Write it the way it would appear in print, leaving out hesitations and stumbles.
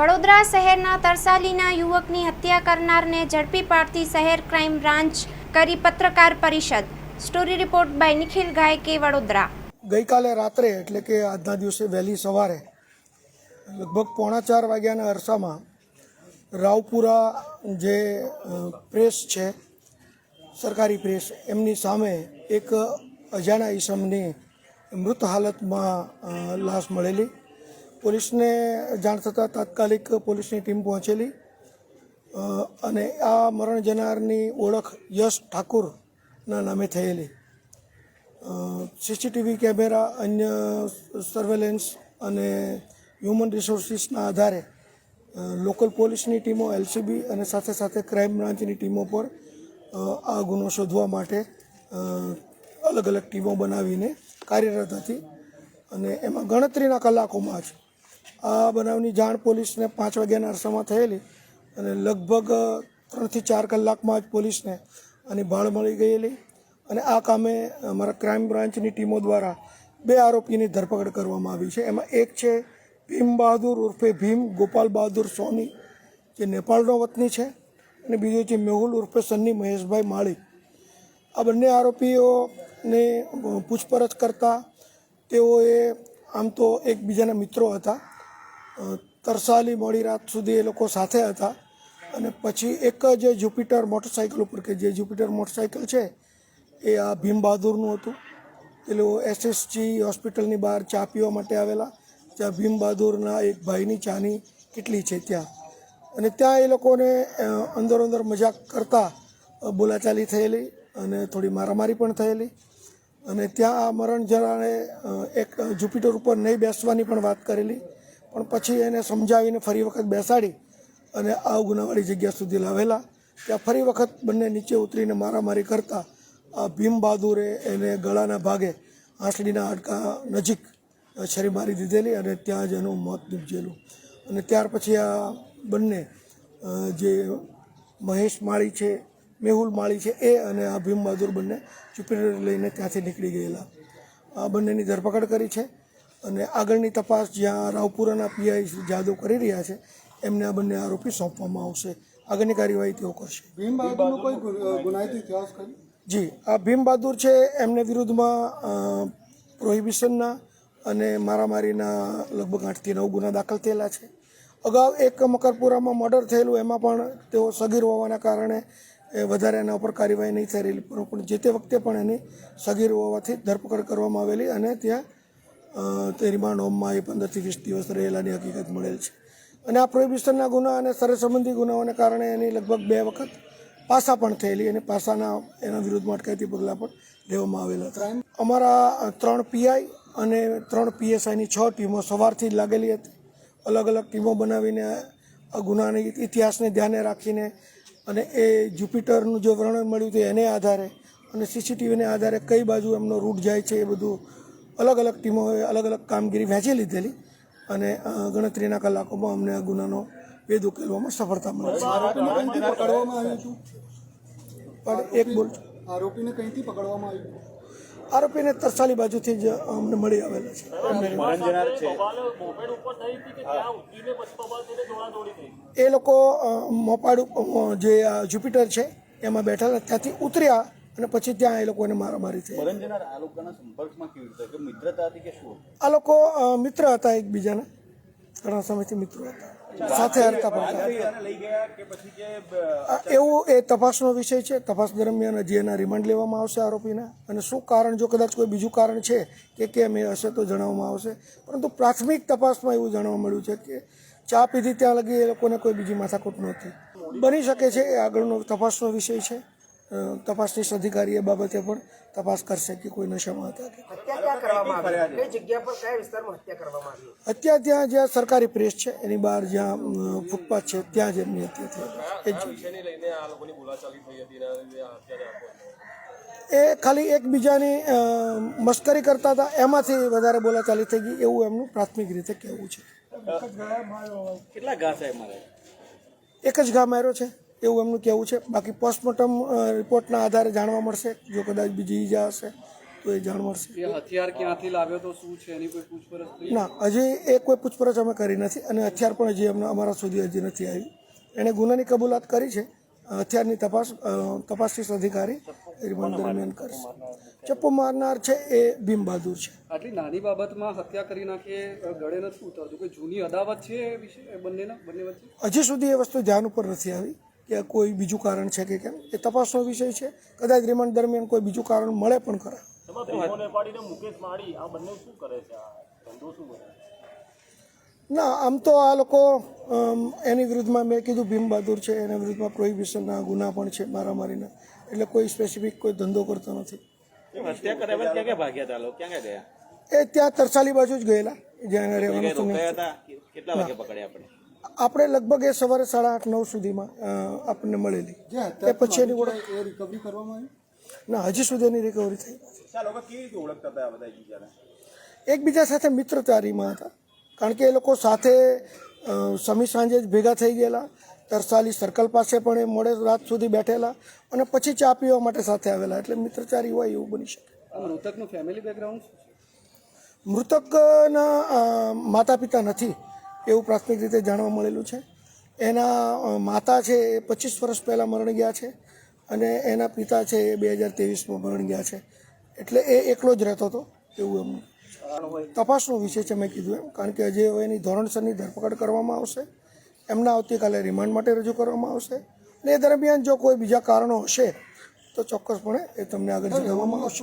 વડોદરા શહેરના તરસાલીના યુવકની હત્યા કરનારને ઝડપી પાડતી શહેર ક્રાઇમ બ્રાન્ચ કરી પત્રકાર પરિષદ। Story report by Nikhil ગાયકે, Vadodara. ગઈકાલે રાત્રે એટલે કે આજના દિવસે વહેલી સવારે લગભગ 3:45 વાગ્યાના અરસામાં રાવપુરા જે પ્રેસ છે, સરકારી પ્રેસ, એમની સામે એક અજાણા ઈસમની મૃત હાલતમાં લાશ મળેલી। પોલીસને જાણ થતાં તાત્કાલિક પોલીસની ટીમ પહોંચેલી અને આ મરણ જનારની ઓળખ યશ ઠાકુરના નામે થયેલી। સીસીટીવી કેમેરા, અન્ય સર્વેલન્સ અને હ્યુમન રિસોર્સિસના આધારે લોકલ પોલીસની ટીમો, એલસીબી અને સાથે સાથે ક્રાઇમ બ્રાન્ચની ટીમો પર આ ગુનો શોધવા માટે અલગ અલગ ટીમો બનાવીને કાર્યરત હતી અને એમાં ગણતરીના કલાકોમાં જ આ બનાવની જાણ પોલીસને 5 વાગ્યાના અરસામાં થયેલી અને લગભગ 3 થી 4 કલાકમાં જ પોલીસને આની ભાળ મળી ગયેલી અને આ કામે અમારા ક્રાઇમ બ્રાન્ચની ટીમો દ્વારા 2 આરોપીની ધરપકડ કરવામાં આવી છે। એમાં એક છે ભીમ બહાદુર ઉર્ફે ભીમ ગોપાલ બહાદુર સોની, જે નેપાળનો વતની છે, અને બીજો છે મેહુલ ઉર્ફે સન્ની મહેશભાઈ માળી। આ બંને આરોપીઓને પૂછપરછ કરતા તેઓએ આમ તો એકબીજાના મિત્રો હતા, તરસાલી મોડી રાત સુધી એ લોકો સાથે હતા અને પછી એક જે જુપિટર મોટરસાઇકલ ઉપર, કે જે જુપિટર મોટરસાઇકલ છે એ આ ભીમ બહાદુરનું હતું। એ લોકો એસએસજી હોસ્પિટલની બહાર ચા પીવા માટે આવેલા, ત્યાં ભીમ બહાદુરના એક ભાઈની ચાની કેટલી છે ત્યાં, અને ત્યાં એ લોકોને અંદર અંદર મજાક કરતા બોલાચાલી થયેલી અને થોડી મારામારી પણ થયેલી અને ત્યાં આ મરણ જનારે એક જુપિટર ઉપર નહીં બેસવાની પણ વાત કરેલી, પણ પછી એને સમજાવીને ફરી વખત બેસાડી અને આ ગુનાવાળી જગ્યા સુધી લાવેલા। ત્યાં ફરી વખત બંને નીચે ઉતરીને મારામારી કરતા આ ભીમ બહાદુરે એને ગળાના ભાગે આંસળીના હાડકા નજીક છરી મારી દીધેલી અને ત્યાં જ એનું મોત નીપજેલું। અને ત્યાર પછી આ બંને જે મહેશ માળી છે, મેહુલ માળી છે, એ અને આ ભીમ બહાદુર બંને જુપિટર લઈને ત્યાંથી નીકળી ગયેલા। આ બંનેની ધરપકડ કરી છે અને આગળની તપાસ જ્યાં રાવપુરાના પીઆઈ શ્રી જાદવ કરી રહ્યા છે, એમને આ બંને આરોપી સોંપવામાં આવશે। આગળની કાર્યવાહી તેઓ કરશે। ભીમ બહાદુરનો કોઈ ગુનાહિત ઇતિહાસ ખરી? જી, આ ભીમ બહાદુર છે, એમને વિરુદ્ધમાં પ્રોહિબિશનના અને મારામારીના લગભગ 8 થી 9 ગુના દાખલ થયેલા છે। અગાઉ એક મકરપુરામાં મર્ડર થયેલું, એમાં પણ તેઓ સગીર હોવાના કારણે વધારે એના ઉપર કાર્યવાહી નહીં થઈ રહેલી, પણ જે તે વખતે પણ એની સગીર હોવાથી ધરપકડ કરવામાં આવેલી અને ત્યાં તે રિમાન્ડ હોમમાં એ 15 થી 20 દિવસ રહેલાની હકીકત મળેલ છે। અને આ પ્રોહિબિશનના ગુના અને સરહદ સંબંધી ગુનાઓને કારણે એની લગભગ 2 વખત પાસા પણ થયેલી અને પાસાના એના વિરુદ્ધમાં અટકાયતી પગલાં પણ લેવામાં આવેલા હતા। અમારા 3 પીઆઈ અને 3 પીએસઆઈની 6 ટીમો સવારથી જ લાગેલી હતી, અલગ અલગ ટીમો બનાવીને આ ગુનાની ઇતિહાસને ધ્યાને રાખીને અને એ જુપિટરનું જે વર્ણન મળ્યું હતું એને આધારે અને સીસીટીવીને આધારે કઈ બાજુ એમનો રૂટ જાય છે, એ બધું અલગ અલગ ટીમોએ અલગ અલગ કામગીરી વહેંચી લીધેલી અને ગણતરીના કલાકોમાં અમને આ ગુનાનો ભેદ ઉકેલવામાં સફળતા મળી છે। પકડવામાં આવ્યું હતું? પણ એક બોલ, આરોપીને કઈથી પકડવામાં આવ્યું? આરોપીને તરસાલી બાજુથી જ અમને મળી આવેલા છે। એ લોકો મોપાડ જે જુપિટર છે એમાં બેઠેલા, ત્યાંથી ઉતર્યા અને પછી ત્યાં એ લોકોને મારામારી થઈ। આ લોકો મિત્ર હતા, એકબીજાના ઘણા સમયથી મિત્રો હતા, સાથે હરતા પડતા। એવું એ તપાસનો વિષય છે। તપાસ દરમિયાન હજી એના રિમાન્ડ લેવામાં આવશે આરોપીના, અને શું કારણ, જો કદાચ કોઈ બીજું કારણ છે કે કેમ એ હશે તો જણાવવામાં આવશે, પરંતુ પ્રાથમિક તપાસમાં એવું જાણવા મળ્યું છે કે ચા પીધી ત્યાં લગી એ લોકોને કોઈ બીજી માથાકૂટ નહોતી। બની શકે છે, એ આગળનો તપાસનો વિષય છે। તપાસનીશ અધિકારી એ બાબતે પણ તપાસ કરશે કે કોઈ નશામાં હતા કે। હત્યા ત્યાં જ્યાં સરકારી પ્રેસ છે એની બહાર, જ્યાં ફૂટપાથ છે, ત્યાં જ એમની હત્યા થઈ। એ ખાલી એકબીજાની મશ્કરી કરતા હતા, એમાંથી વધારે બોલાચાલી થઈ ગઈ એવું એમનું પ્રાથમિક રીતે કહેવું છે। કેટલા ઘા સાહેબ મારે? એક જ ઘા માર્યો છે એવું એમનું કહેવું છે। બાકી પોસ્ટમોર્ટમ રિપોર્ટના આધારે જાણવા મળશે, જો કદાચ બીજી ઈજા હશે તો એ જાણ મળશે. એ હથિયાર ક્યાંથી લાવ્યો તો શું છે એની કોઈ પૂછપરછ થઈ? ના, હજી એ કોઈ પૂછપરછ અમે કરી નથી અને હથિયાર પણ હજી અમારા સુધી હજી નથી આવી. એણે ગુનાની કબૂલાત કરી છે. હથિયારની તપાસનીશ અધિકારી રિમાન્ડ દરમિયાન કરશે. ચપ્પુ મારનાર છે એ ભીમ બહાદુર છે. આટલી નાની બાબતમાં હત્યા કરી નાખીએ ગળે નથી ઉતરતું. કોઈ જૂની અદાવત છે એ વિશે બંને વચ્ચે? હજી સુધી એ વસ્તુ ધ્યાન ઉપર નથી આવી કે કોઈ બીજું કારણ છે કે કેમ. એ તપાસનો વિષય છે. કદાચ રિમાન્ડ દરમિયાન કોઈ બીજું કારણ મળે પણ ખરા. ના, આમ તો આ લોકો એની વિરુદ્ધમાં મેં કીધું ભીમ બહાદુર છે, એના વિરુદ્ધમાં પ્રોહિબિશનના ગુના પણ છે, મારામારીના. એટલે કોઈ સ્પેસિફિક કોઈ ધંધો કરતો નથી. હત્યા કર્યા ક્યાં ભાગ્યા હતા લોકો? ક્યાં ગયા? એ ત્યાં તરસાલી બાજુ જ ગયેલા, જ્યાં રહેવાનું હતું. કેટલા વાગે પકડ્યા આપણે? આપણે લગભગ એ સવારે 8:30-9 સુધીમાં આપણને મળેલી. એ પછી એની ઓળખ એ રિકવરી કરવામાં આવી? ના, હજી સુધી એની રિકવરી થઈ નથી. ચાલો કેવી રીતે ઓળખતા હતા આ બધા એકબીજાને? એકબીજા સાથે મિત્રતારીમાં હતા, કારણ કે એ લોકો સાથે સમી સાંજે જ ભેગા થઈ ગયેલા. તરસાલી સર્કલ પાસે પણ એ મોડે રાત સુધી બેઠેલા અને પછી ચા પીવા માટે સાથે આવેલા. એટલે મિત્રચારી હોય એવું બની શકે. મૃતકનું ફેમિલી બેકગ્રાઉન્ડ? મૃતકના માતા પિતા નથી એવું પ્રાથમિક રીતે જાણવા મળેલું છે. એના માતા છે એ 25 વર્ષ પહેલાં મરણ ગયા છે અને એના પિતા છે એ 2023માં મરણ ગયા છે. એટલે એ એકલો જ રહેતો હતો એવું એમનું તપાસનો વિષય છે, મેં કીધું એમ. કારણ કે હજી હવે એની ધોરણસરની ધરપકડ કરવામાં આવશે. એમના આવતીકાલે રિમાન્ડ માટે રજૂ કરવામાં આવશે અને એ દરમિયાન જો કોઈ બીજા કારણો હશે તો ચોક્કસપણે એ તમને આગળ જણાવવામાં આવશે.